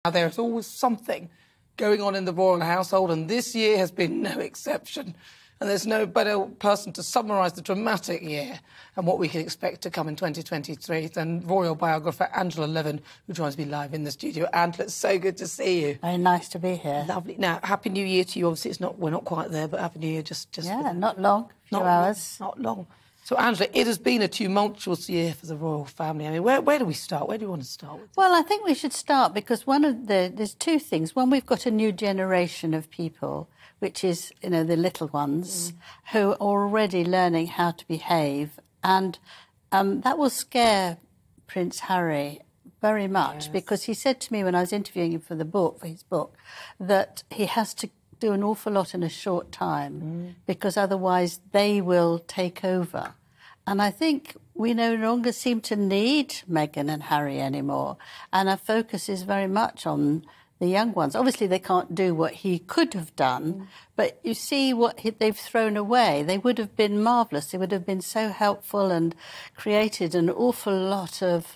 Now, there is always something going on in the royal household, and this year has been no exception. And there's no better person to summarise the dramatic year and what we can expect to come in 2023 than royal biographer Angela Levin, who joins me live in the studio. Angela, it's so good to see you. Very nice to be here. Lovely. Now, Happy New Year to you. Obviously, we're not quite there, but Happy New Year just yeah, not long, a few hours. Not long. So, Angela, it has been a tumultuous year for the royal family. I mean, where do we start? Where do you want to start with? Well, I think we should start because there's two things. One, we've got a new generation of people, which is, the little ones, who are already learning how to behave. And that will scare Prince Harry very much because he said to me when I was interviewing him for his book, that he has to do an awful lot in a short time because otherwise they will take over. And I think we no longer seem to need Meghan and Harry anymore. And our focus is very much on the young ones. Obviously, they can't do what he could have done, but you see what they've thrown away. They would have been marvellous. They would have been so helpful and created an awful lot of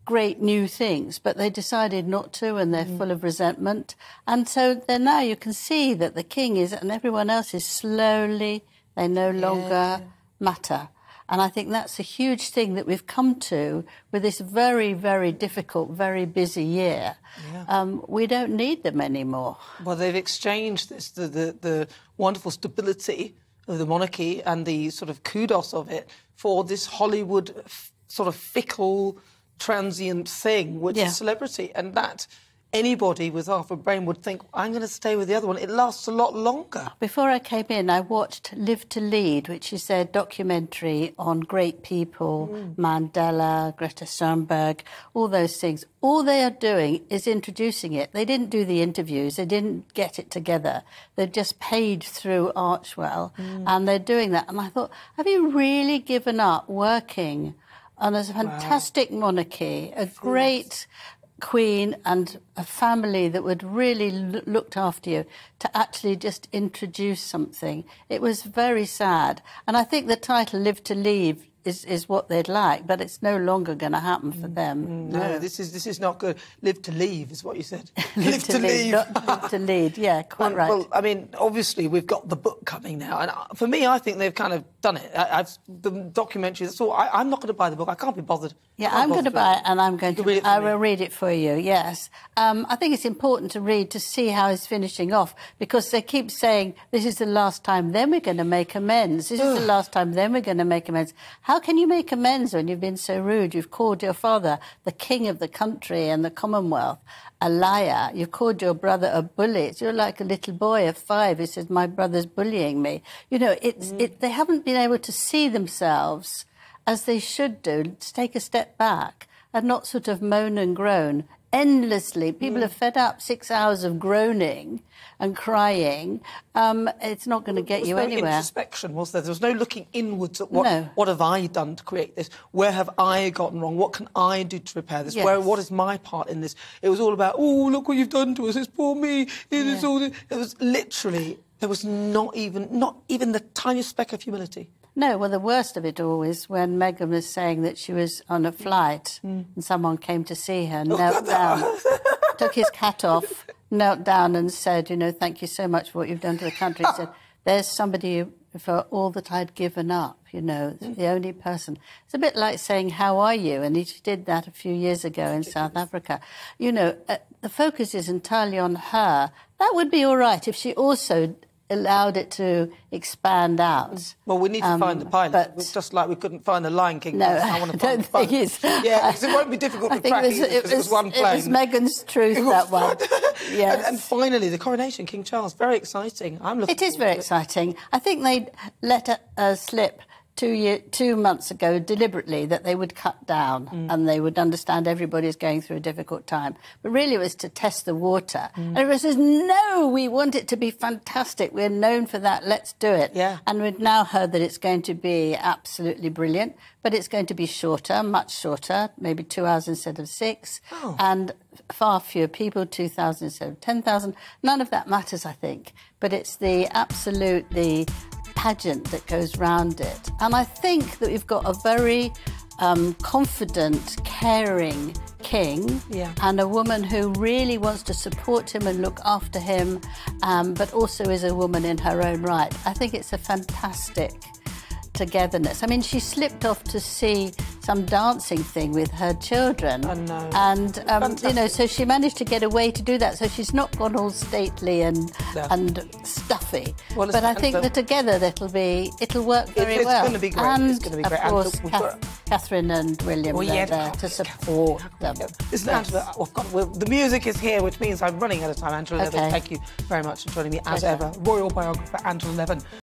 great new things, but they decided not to, and they're full of resentment. And so then now you can see that the king is, and everyone else is slowly, they no longer matter. And I think that's a huge thing that we've come to with this very, very difficult, very busy year. Yeah. We don't need them anymore. Well, they've exchanged the wonderful stability of the monarchy and the sort of kudos of it for this Hollywood sort of fickle, transient thing, which is celebrity. And that anybody with half a brain would think, I'm going to stay with the other one. It lasts a lot longer. Before I came in, I watched Live to Lead, which is a documentary on great people, Mandela, Greta Thunberg, all those things. All they are doing is introducing it. They didn't do the interviews. They didn't get it together. They've just paid through Archwell, and they're doing that. And I thought, have you really given up working on a fantastic monarchy, a great queen and a family that would really looked after you, to actually just introduce something? It was very sad. And I think the title Live to Leave is what they'd like, but it's no longer going to happen for them. No, this is not good. Live to leave is what you said. Live to leave. Live to lead, yeah, quite right. Well, I mean, obviously we've got the book coming now, and for me, I think they've kind of done it. The documentary, that's all. I'm not going to buy the book. I can't be bothered. Yeah, I'm going to buy it, and I will read it for you, yes. I think it's important to read to see how he's finishing off, because they keep saying, this is the last time, then we're going to make amends. This is the last time, then we're going to make amends. How can you make amends when you've been so rude? You've called your father the king of the country and the Commonwealth a liar. You've called your brother a bully. You're like a little boy of 5 who says, my brother's bullying me. They haven't been able to see themselves as they should do, to take a step back and not sort of moan and groan endlessly. People are fed up. 6 hours of groaning and crying. It's not going to get you anywhere. No introspection, was there? There was no looking inwards at what have I done to create this? Where have I gotten wrong? What can I do to repair this? Yes. What is my part in this? It was all about, oh, look what you've done to us. It's poor me. It is all this. It was literally, there was not even the tiniest speck of humility. No, well, the worst of it all is when Meghan was saying that she was on a flight and someone came to see her, knelt down, took his hat off, knelt down and said, thank you so much for what you've done to the country. He said, there's somebody for all that I'd given up, the only person. It's a bit like saying, how are you? And he did that a few years ago in South Africa. The focus is entirely on her. That would be all right if she also allowed it to expand out. Well, we need to find the pilot. It's just like we couldn't find the Lion King. No, I want to find the thing is, yeah, because it won't be difficult to track because it was one plane. It was Meghan's truth, that one. Yes. And finally, the coronation, King Charles, very exciting. I'm looking. It is very exciting. I think they let slip 2 months ago deliberately that they would cut down and they would understand everybody's going through a difficult time. But really it was to test the water. And everyone says, no, we want it to be fantastic. We're known for that. Let's do it. Yeah. And we've now heard that it's going to be absolutely brilliant, but it's going to be shorter, much shorter, maybe 2 hours instead of 6. Oh. And far fewer people, 2,000 instead of 10,000. None of that matters, I think. But it's the pageant that goes round it. And I think that we've got a very confident, caring king, and a woman who really wants to support him and look after him, but also is a woman in her own right. I think it's a fantastic togetherness. I mean, she slipped off to see some dancing thing with her children. I know. And, you know, so she managed to get away to do that. So she's not gone all stately and stuffy. Well, but I think that together it'll work very well. It's going to be great. And, it's going to be great. Of course, Catherine and William are there to support them. Listen, Angela, the music is here, which means I'm running out of time. Angela Levin, thank you very much for joining me as ever. Royal biographer Angela Levin.